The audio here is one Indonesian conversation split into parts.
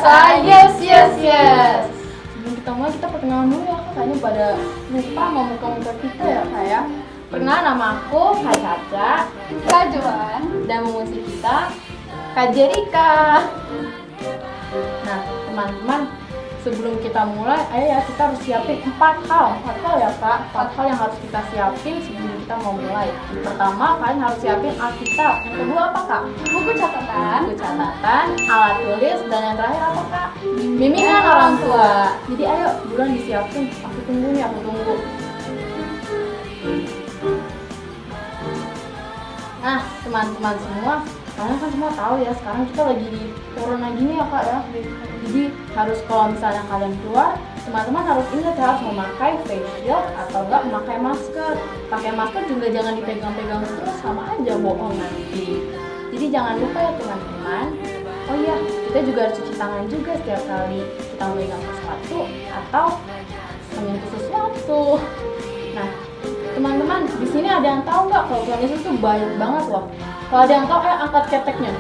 Say yes, yes, yes. Sebelum kita mulai, kita perkenalan dulu ya, kayaknya pada lupa sama muka-muka kita ya kak ya. Perkenalan, nama aku Kak Caca, Kak Joan, dan mengusir kita Kak Jerika. Nah teman-teman, sebelum kita mulai, ayo ya kita harus siapin 4 hal ya kak. 4 hal yang harus kita siapin sebelum kita mau mulai. Pertama, kalian harus siapin Alkitab. Yang kedua apa kak? buku catatan, Alat tulis, dan yang terakhir apa kak? Bimbingan orang tua. Jadi ayo buruan disiapin. Aku tunggu nih, aku tunggu. Nah teman-teman semua, kalian kan semua tahu ya sekarang kita lagi di corona gini ya kak ya. Jadi harus, kalau misalnya kalian keluar, teman-teman harus ingat harus memakai face shield atau enggak memakai masker. Pakai masker juga jangan dipegang-pegang terus, sama aja bohong nanti. Jadi jangan lupa ya teman-teman. Oh iya, kita juga harus cuci tangan juga setiap kali kita memegang sesuatu atau menyentuh sesuatu. Nah teman-teman, di sini ada yang tahu nggak kalau Tuhan Yesus tuh baik banget loh? Kalau ada yang tahu, angkat keteknya.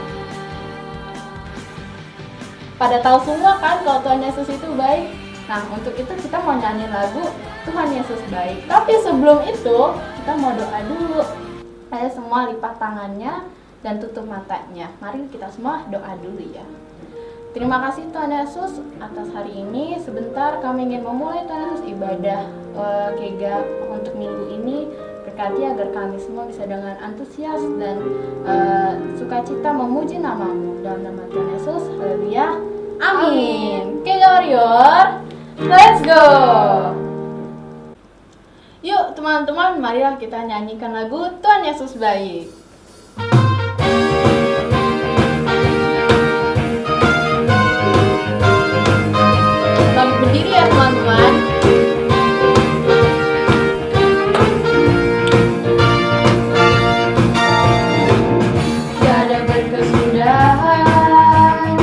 Pada tahu semua kan kalau Tuhan Yesus itu baik. Nah untuk itu kita mau nyanyi lagu Tuhan Yesus baik. Tapi sebelum itu kita mau doa dulu. Ayo semua lipat tangannya dan tutup matanya. Mari kita semua doa dulu ya. Terima kasih Tuhan Yesus atas hari ini. Sebentar kami ingin memulai Tuhan Yesus ibadah Kega untuk minggu ini. Berkati agar kami semua bisa dengan antusias dan sukacita memuji nama-Mu. Dalam nama Tuhan Yesus, haleluya, amin. Kega Warrior, let's go. Yuk teman-teman, marilah kita nyanyikan lagu Tuhan Yesus baik. Selamat berdiri ya teman-teman. Tiada berkesudahan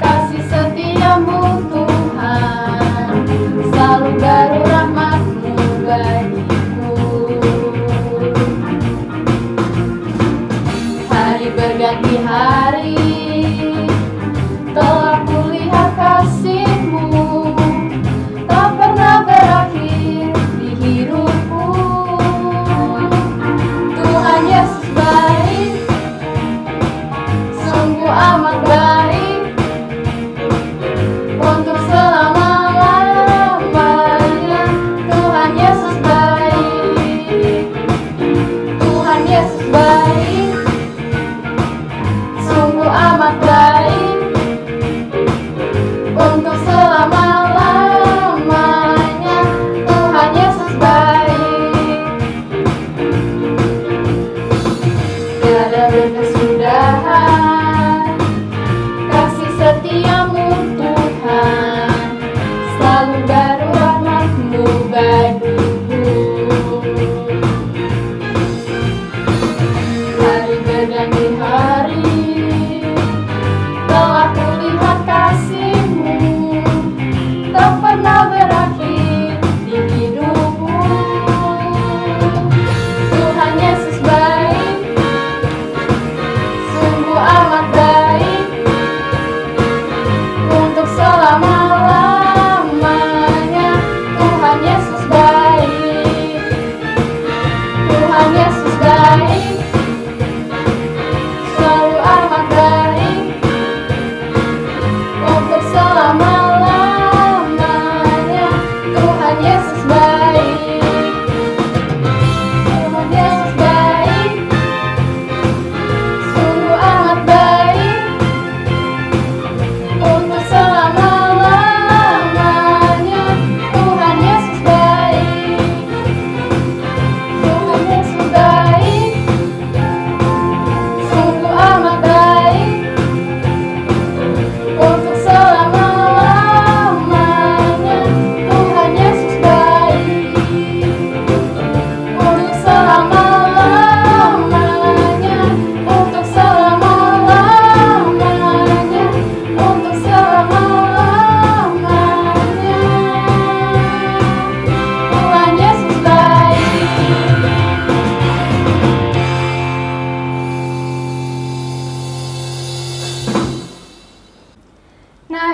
kasih setiamu Tuhan, selalu baru rahmat-Mu bagiku. Hari berganti hari telah kulihat kasih-Mu, tak pernah berakhir di hidupku. Tuhan Yesus baik, sungguh amat baik, untuk selama-lamanya. Tuhan Yesus baik, Tuhan Yesus baik, sungguh amat baik, untuk selama-lamanya. Tuhan Yesus baik. Tiada berkesudahan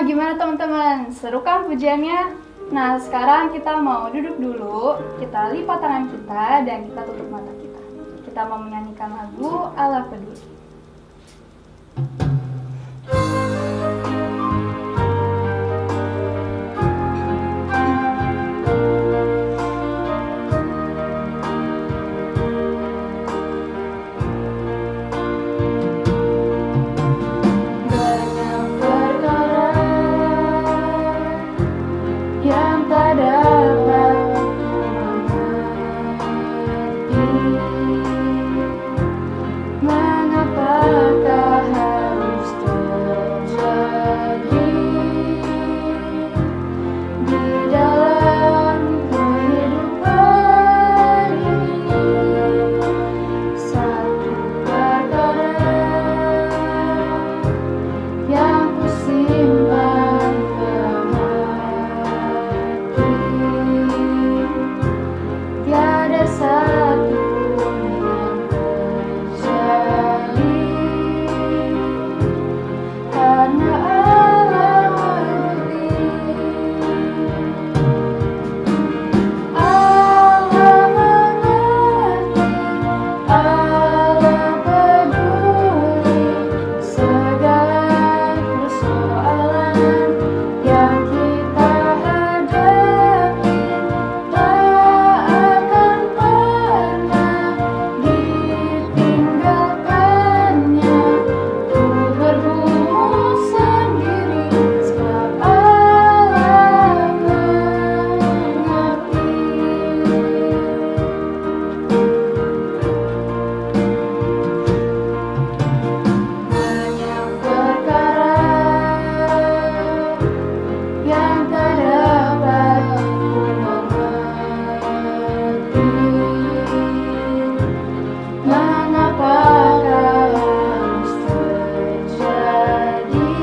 gimana teman-teman? Seru kan pujiannya? Nah, sekarang kita mau duduk dulu, kita lipat tangan kita dan kita tutup mata kita. Kita mau menyanyikan lagu Allah Peduli. Yang tak dapat mengapakah harus terjadi di dalam kehidupan ini. Satu perkara yang kusimpan dalam hati, tiada satu yang terjadi, karena Allah peduli. Allah mengerti, Allah peduli segala persoalan yang kita hadapi. Tak akan pernah ditinggalkannya. Ku bergumul sendiri sebab Allah mengerti. Banyak perkara yang tak dapat ku mengerti. Mengapakah harus terjadi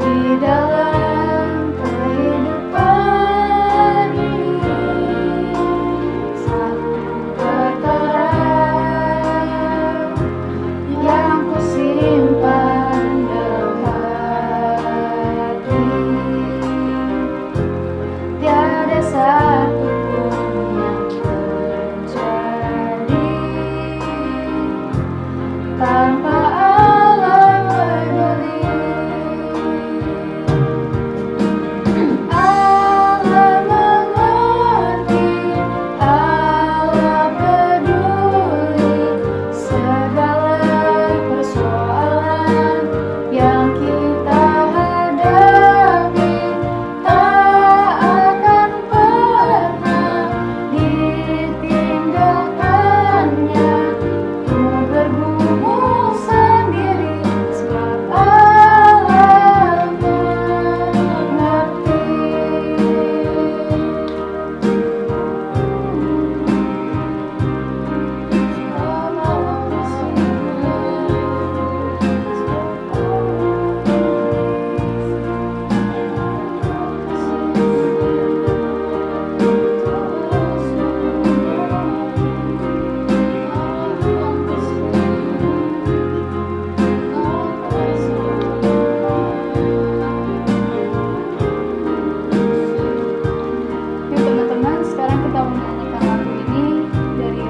di dalam kehidupan ini. Satu perkara yang kusimpan dalam hati, tiada satu yang terjadi tanpa Allah peduli. Allah mengerti, Allah peduli segala persoalan yang kita hadapi. Tak akan pernah ditinggalkannya. Ku bergumul sendiri sebab Allah mengerti. Yuk teman-teman, sekarang kita menyanyikan lagu ini dari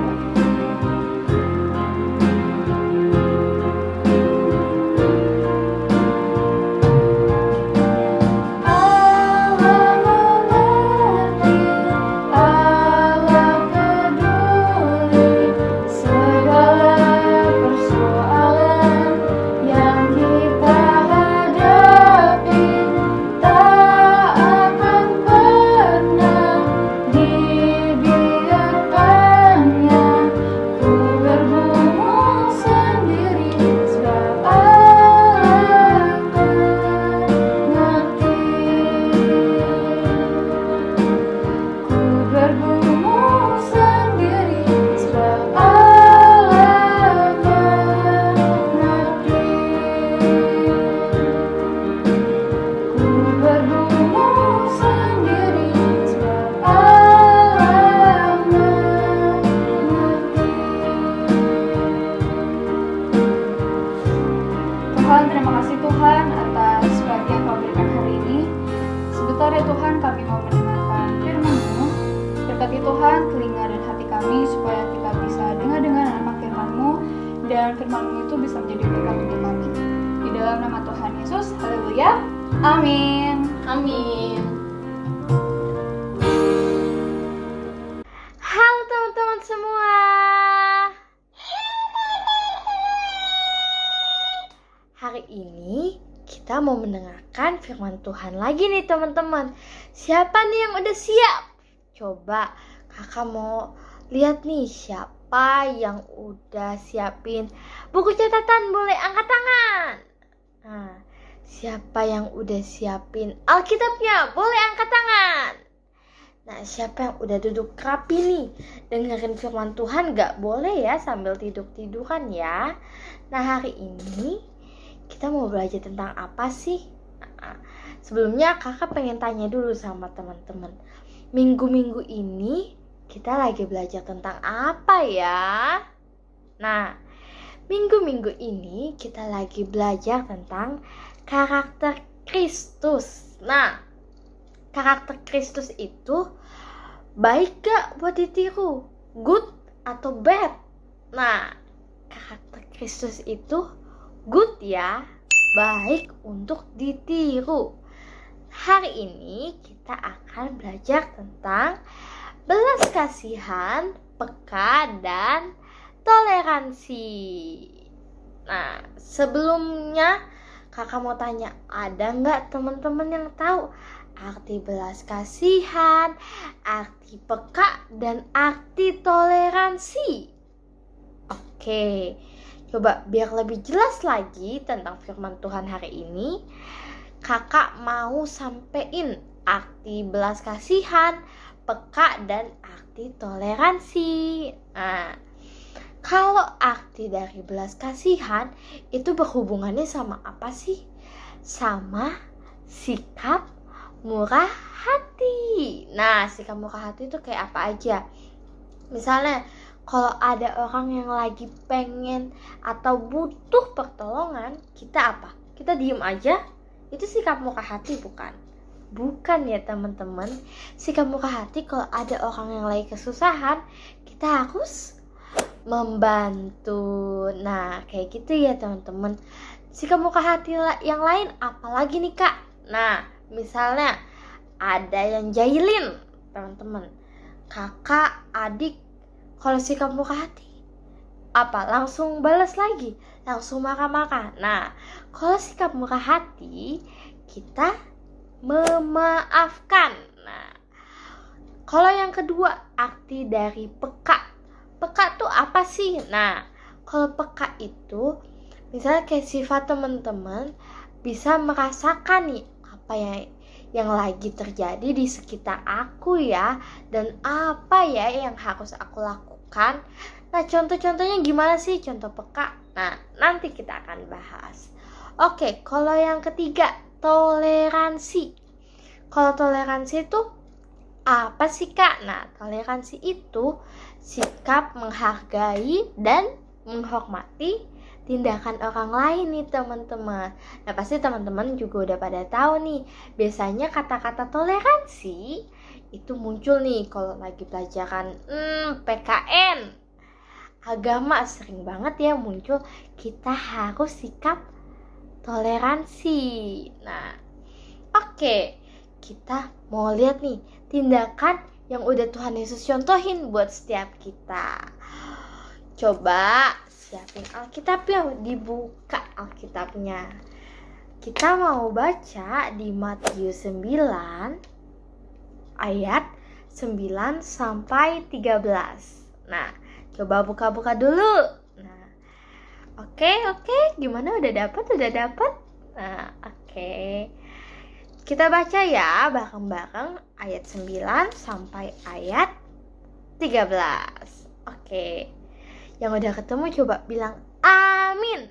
Allah mengerti, Allah peduli segala persoalan yang kita hadapi. Tak akan pernah dibiarkannya. Ku bergumul sendiri sebab Allah mengerti. Ku bergumul sendiri sebab Allah mengerti. Ku bergumul sendiri sebab Allah mengerti. Tuhan, terima kasih Tuhan atas Tuhan telinga dan hati kami supaya kita bisa dengar apa firman-Mu dan firman-Mu itu bisa menjadi berkat untuk kami. Di dalam nama Tuhan Yesus, haleluya, amin. Amin. Halo teman-teman semua. Hari ini kita mau mendengarkan firman Tuhan lagi nih teman-teman. Siapa nih yang udah siap? Coba kakak mau lihat nih siapa yang udah siapin buku catatan, boleh angkat tangan. Nah, siapa yang udah siapin Alkitabnya, boleh angkat tangan. Nah, siapa yang udah duduk rapi nih dengerin firman Tuhan? Gak boleh ya sambil tidur-tiduran ya. Nah, hari ini kita mau belajar tentang apa sih? Nah, sebelumnya kakak pengen tanya dulu sama teman-teman. Minggu-minggu ini kita lagi belajar tentang apa ya? Nah, minggu-minggu ini kita lagi belajar tentang karakter Kristus. Nah, karakter Kristus itu baik gak buat ditiru? Good atau bad? Nah, karakter Kristus itu good ya, baik untuk ditiru. Hari ini kita akan belajar tentang belas kasihan, peka, dan toleransi. Nah, sebelumnya kakak mau tanya, ada nggak teman-teman yang tahu arti belas kasihan, arti peka, dan arti toleransi? Oke, coba biar lebih jelas lagi tentang firman Tuhan hari ini, kakak mau sampein arti belas kasihan, peka, dan arti toleransi. Nah, kalau arti dari belas kasihan itu berhubungannya sama apa sih? Sama sikap murah hati. Nah, sikap murah hati itu kayak apa aja? Misalnya, kalau ada orang yang lagi pengen atau butuh pertolongan, kita apa? Kita diem aja? Itu sikap murah hati bukan? Bukan ya teman-teman. Sikap murah hati kalau ada orang yang lagi kesusahan, kita harus membantu. Nah, kayak gitu ya teman-teman. Sikap murah hati yang lain apalagi nih kak? Nah, misalnya ada yang jahilin teman-teman, kakak, adik. Kalau sikap murah hati apa? Langsung balas lagi, langsung marah-marah. Nah, kalau sikap murah hati kita memaafkan. Nah, kalau yang kedua arti dari peka. Peka tuh apa sih? Nah, kalau peka itu misalnya kayak sifat teman-teman bisa merasakan nih apa yang lagi terjadi di sekitar aku ya, dan apa ya yang harus aku lakukan. Nah, contoh-contohnya gimana sih contoh peka? Nah, nanti kita akan bahas. Oke, kalau yang ketiga, toleransi. Kalau toleransi itu apa sih kak? Nah, toleransi itu sikap menghargai dan menghormati tindakan orang lain nih teman-teman. Nah, pasti teman-teman juga udah pada tahu nih, biasanya kata-kata toleransi itu muncul nih kalau lagi pelajaran PKN agama, sering banget ya muncul kita harus sikap toleransi. Nah, oke, kita mau lihat nih tindakan yang udah Tuhan Yesus contohin buat setiap kita. Coba siapin Alkitabnya, dibuka Alkitabnya. Kita mau baca di Matius 9 ayat 9 sampai 13. Nah, coba buka-buka dulu. Nah, oke, gimana, udah dapat? Nah, oke. Kita baca ya bareng-bareng ayat 9 sampai ayat 13. Oke. Yang udah ketemu coba bilang amin.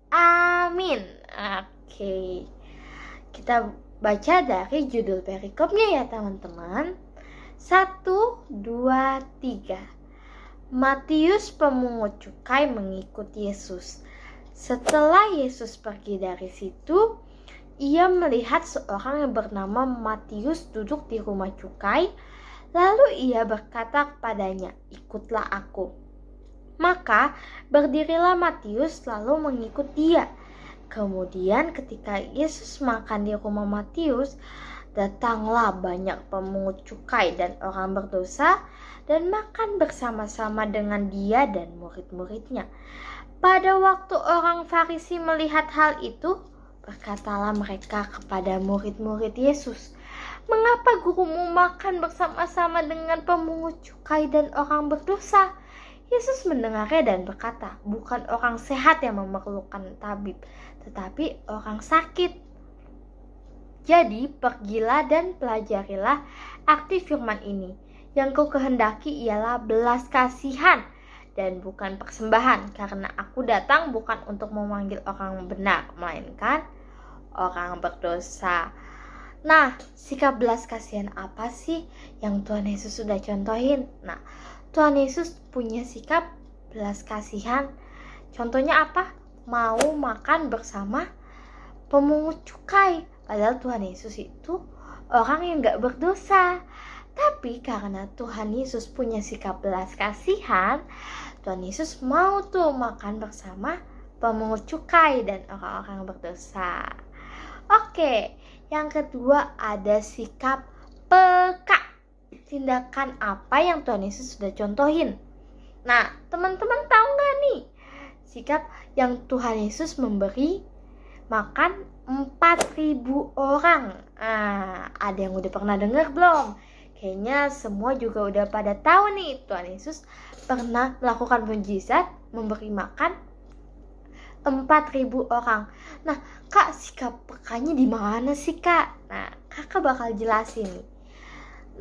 Amin. Oke. Kita baca dari judul perikopnya ya teman-teman. 1, 2, 3. Matius pemungut cukai mengikut Yesus. Setelah Yesus pergi dari situ, ia melihat seorang yang bernama Matius duduk di rumah cukai. Lalu ia berkata kepadanya, "Ikutlah aku." Maka berdirilah Matius lalu mengikut dia. Kemudian ketika Yesus makan di rumah Matius, datanglah banyak pemungut cukai dan orang berdosa dan makan bersama-sama dengan dia dan murid-muridnya. Pada waktu orang Farisi melihat hal itu, berkatalah mereka kepada murid-murid Yesus, "Mengapa gurumu makan bersama-sama dengan pemungut cukai dan orang berdosa?" Yesus mendengarnya dan berkata, "Bukan orang sehat yang memerlukan tabib, tetapi orang sakit. Jadi pergilah dan pelajarilah arti firman ini. Yang kau kehendaki ialah belas kasihan dan bukan persembahan, karena aku datang bukan untuk memanggil orang benar, melainkan orang berdosa." Nah, sikap belas kasihan apa sih yang Tuhan Yesus sudah contohin? Nah, Tuhan Yesus punya sikap belas kasihan. Contohnya apa? Mau makan bersama pemungut cukai. Padahal Tuhan Yesus itu orang yang gak berdosa. Tapi karena Tuhan Yesus punya sikap belas kasihan, Tuhan Yesus mau tuh makan bersama pemungut cukai dan orang-orang berdosa. Oke, yang kedua ada sikap peka. Tindakan apa yang Tuhan Yesus sudah contohin? Nah, teman-teman tahu gak nih? Sikap yang Tuhan Yesus memberi makan 4.000 orang. Ada yang udah pernah dengar belum? Kayaknya semua juga udah pada tahu nih, Tuhan Yesus pernah melakukan mukjizat memberi makan 4.000 orang. Nah, Kak, sikap pekanya di mana sih, Kak? Nah, Kakak bakal jelasin nih.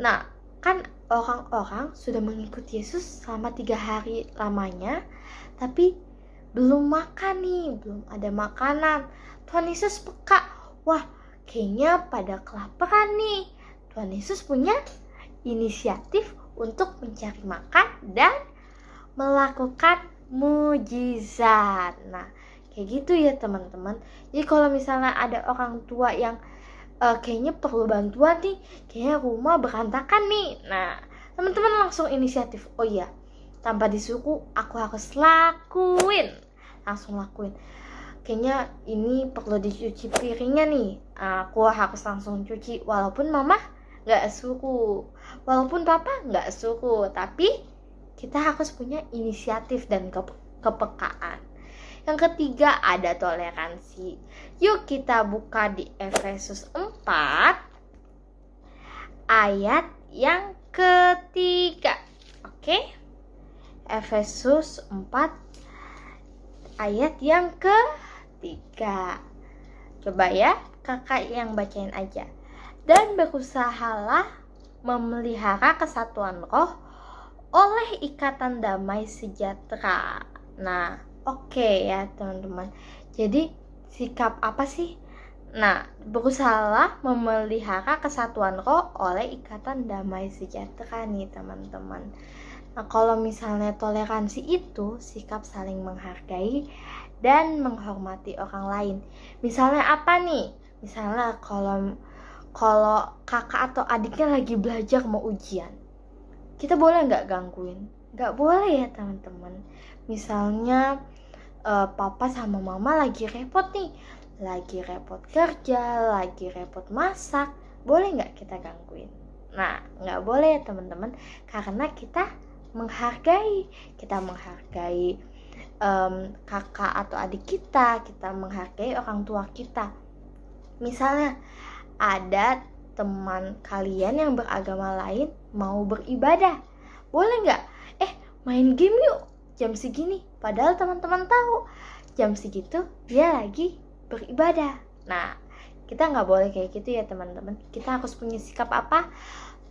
Nah, kan orang-orang sudah mengikuti Yesus selama 3 hari lamanya, tapi belum makan nih, belum ada makanan. Tuhan Yesus peka, wah kayaknya pada kelaparan nih. Tuhan Yesus punya inisiatif untuk mencari makan dan melakukan mujizat. Nah, kayak gitu ya teman-teman. Jadi kalau misalnya ada orang tua yang kayaknya perlu bantuan nih, kayaknya rumah berantakan nih. Nah, teman-teman langsung inisiatif. Oh iya, tanpa disuruh aku harus lakuin. Langsung lakuin. Kayaknya ini perlu dicuci piringnya nih. Aku harus langsung cuci walaupun mama gak suruh, walaupun papa gak suruh. Tapi kita harus punya inisiatif dan kepekaan. Yang ketiga ada toleransi. Yuk kita buka di Efesus 4 ayat yang ketiga. Oke? Efesus 4 ayat yang ketiga. Coba ya, kakak yang bacain aja. Dan berusahalah memelihara kesatuan roh oleh ikatan damai sejahtera. Nah, oke ya teman-teman. Jadi sikap apa sih? Nah, berusahalah memelihara kesatuan roh oleh ikatan damai sejahtera nih teman-teman. Nah, kalau misalnya toleransi itu sikap saling menghargai dan menghormati orang lain. Misalnya apa nih? Misalnya kalau kakak atau adiknya lagi belajar mau ujian, kita boleh nggak gangguin? Nggak boleh ya teman-teman. Misalnya papa sama mama lagi repot nih, lagi repot kerja, lagi repot masak, boleh nggak kita gangguin? Nah, nggak boleh ya teman-teman, karena kita menghargai kakak atau adik kita menghargai orang tua kita. Misalnya ada teman kalian yang beragama lain mau beribadah, boleh nggak? Main game yuk jam segini, padahal teman-teman tahu jam segitu dia lagi beribadah. Nah, kita nggak boleh kayak gitu ya teman-teman. Kita harus punya sikap apa?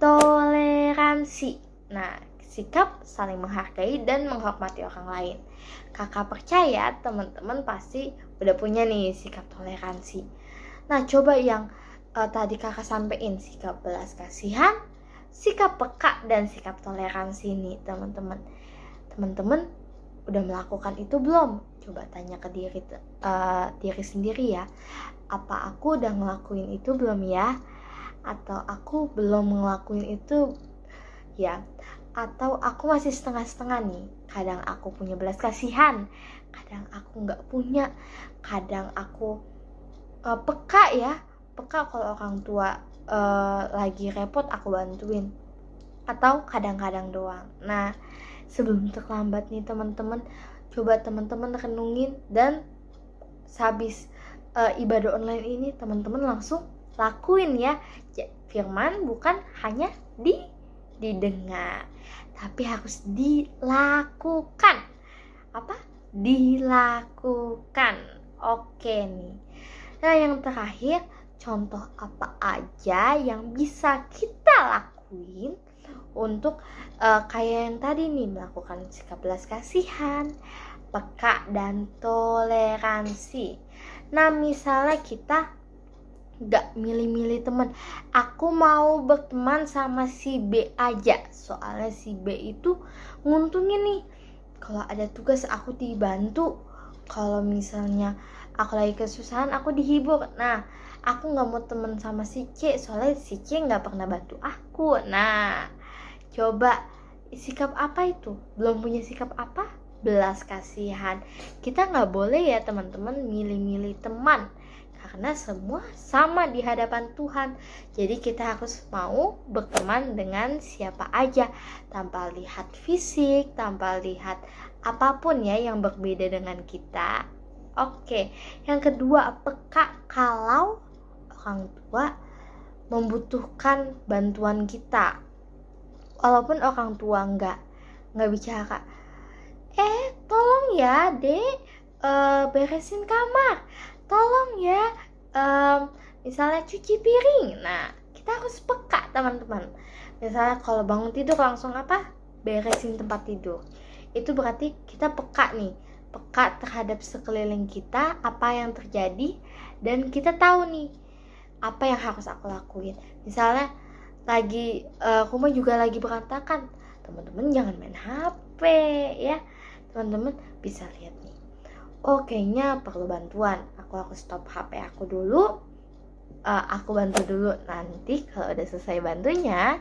Toleransi. Nah, sikap saling menghargai dan menghormati orang lain. Kakak percaya teman-teman pasti udah punya nih sikap toleransi. Nah, coba yang tadi kakak sampein, sikap belas kasihan, sikap peka, dan sikap toleransi nih teman-teman. Teman-teman udah melakukan itu belum? Coba tanya ke diri sendiri ya. Apa aku udah ngelakuin itu belum ya? Atau aku belum ngelakuin itu ya. Atau aku masih setengah-setengah nih. Kadang aku punya belas kasihan, kadang aku nggak punya, kadang aku peka ya. Peka kalau orang tua lagi repot aku bantuin, atau kadang-kadang doang. Nah, sebelum terlambat nih teman-teman, coba teman-teman renungin, dan sehabis ibadah online ini teman-teman langsung lakuin ya. Firman bukan hanya didengar, tapi harus dilakukan. Apa? Dilakukan. Oke nih. Nah, yang terakhir, contoh apa aja yang bisa kita lakuin untuk kayak yang tadi nih, melakukan sikap belas kasihan, peka, dan toleransi. Nah, misalnya kita gak milih-milih teman, aku mau berteman sama si B aja, soalnya si B itu nguntungin nih. Kalau ada tugas aku dibantu, kalau misalnya aku lagi kesusahan aku dihibur. Nah, aku gak mau teman sama si C, soalnya si C gak pernah bantu aku. Nah, coba sikap apa itu? Belum punya sikap apa? Belas kasihan. Kita gak boleh ya teman-teman milih-milih teman, karena semua sama di hadapan Tuhan. Jadi kita harus mau berteman dengan siapa aja, tanpa lihat fisik, tanpa lihat apapun ya yang berbeda dengan kita. Oke, yang kedua, peka kalau orang tua membutuhkan bantuan kita. Walaupun orang tua nggak bicara, tolong ya dek, beresin kamar, tolong ya misalnya cuci piring. Nah, kita harus peka teman-teman. Misalnya kalau bangun tidur langsung beresin tempat tidur, itu berarti kita peka nih, peka terhadap sekeliling kita, apa yang terjadi, dan kita tahu nih apa yang harus aku lakuin. Misalnya lagi rumah juga lagi berantakan, teman-teman jangan main HP ya. Teman-teman bisa lihat nih, kayaknya perlu bantuan, aku stop HP aku dulu, aku bantu dulu, nanti kalau udah selesai bantunya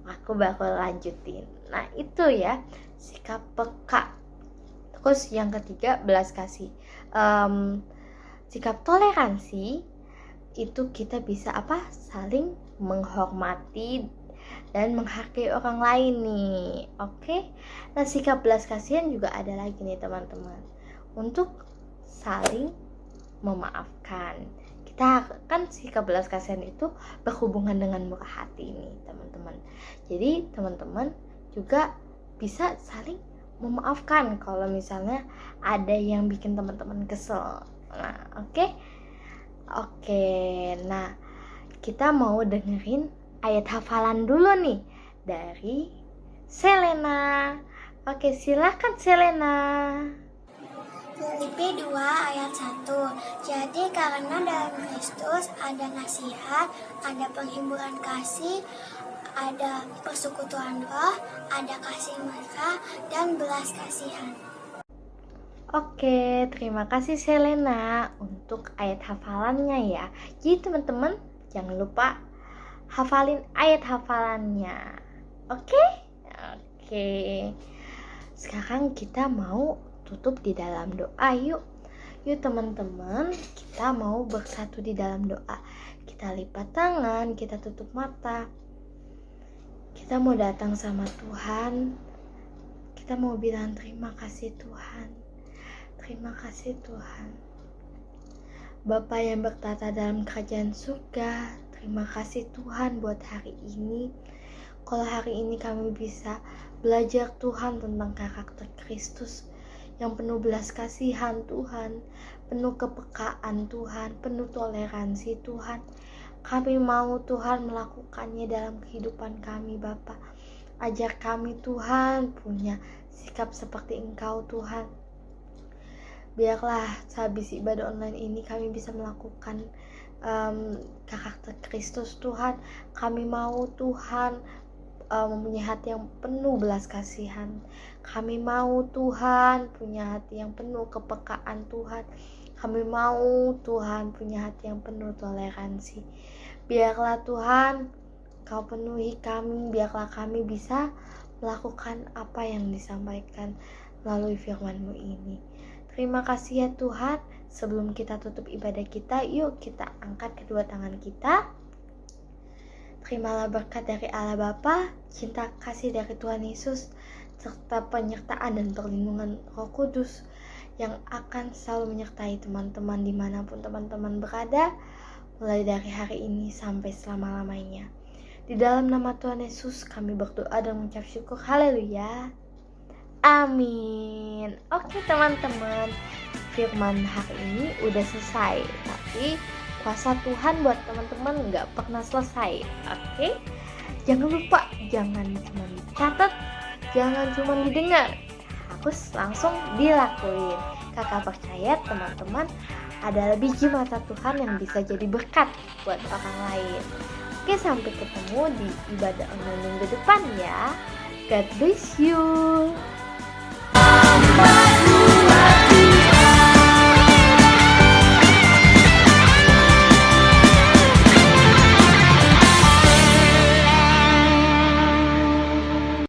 aku bakal lanjutin. Nah, itu ya sikap peka. Terus yang ketiga, belas kasih. Sikap toleransi itu kita bisa saling menghormati dan menghargai orang lain nih. Oke? Nah, sikap belas kasihan juga ada lagi nih teman-teman, untuk saling memaafkan. Kita kan sikap belas kasihan itu berhubungan dengan murah hati nih teman-teman. Jadi teman-teman juga bisa saling memaafkan kalau misalnya ada yang bikin teman-teman kesel. Nah, oke. Nah, kita mau dengerin ayat hafalan dulu nih dari Selena. Oke, silakan Selena. Filipi 2 ayat 1. Jadi karena dalam Kristus ada nasihat, ada penghiburan kasih, ada persekutuan roh, ada kasih mesra, dan belas kasihan. Oke, terima kasih Selena untuk ayat hafalannya ya. Jadi teman-teman jangan lupa hafalin ayat hafalannya. Oke. Sekarang kita mau tutup di dalam doa yuk. Yuk teman-teman, kita mau bersatu di dalam doa. Kita lipat tangan, kita tutup mata. Kita mau datang sama Tuhan. Kita mau bilang terima kasih Tuhan. Terima kasih Tuhan. Bapa yang bertata dalam kerajaan surga, terima kasih Tuhan buat hari ini. Kalau hari ini kami bisa belajar Tuhan tentang karakter Kristus yang penuh belas kasihan Tuhan, penuh kepekaan Tuhan, penuh toleransi Tuhan. Kami mau Tuhan melakukannya dalam kehidupan kami Bapa. Ajar kami Tuhan punya sikap seperti Engkau Tuhan. Biarlah sehabis ibadah online ini kami bisa melakukan karakter Kristus Tuhan. Kami mau Tuhan mempunyai hati yang penuh belas kasihan. Kami mau Tuhan punya hati yang penuh kepekaan Tuhan. Kami mau Tuhan punya hati yang penuh toleransi. Biarlah Tuhan Kau penuhi kami, biarlah kami bisa melakukan apa yang disampaikan melalui firman-Mu ini. Terima kasih ya Tuhan. Sebelum kita tutup ibadah kita, yuk kita angkat kedua tangan kita. Terimalah berkat dari Allah Bapa, cinta kasih dari Tuhan Yesus, serta penyertaan dan perlindungan Roh Kudus yang akan selalu menyertai teman-teman dimanapun teman-teman berada, mulai dari hari ini sampai selama-lamanya. Di dalam nama Tuhan Yesus kami berdoa dan mengucap syukur. Haleluya. Amin. Oke teman-teman, firman hari ini udah selesai. Tapi kuasa Tuhan buat teman-teman gak pernah selesai. Oke? Jangan lupa, jangan cuma dicatat, jangan cuma didengar, harus langsung dilakuin. Kakak percaya teman-teman adalah biji mata Tuhan yang bisa jadi berkat buat orang lain. Oke, sampai ketemu di ibadah online minggu depan ya. God bless you.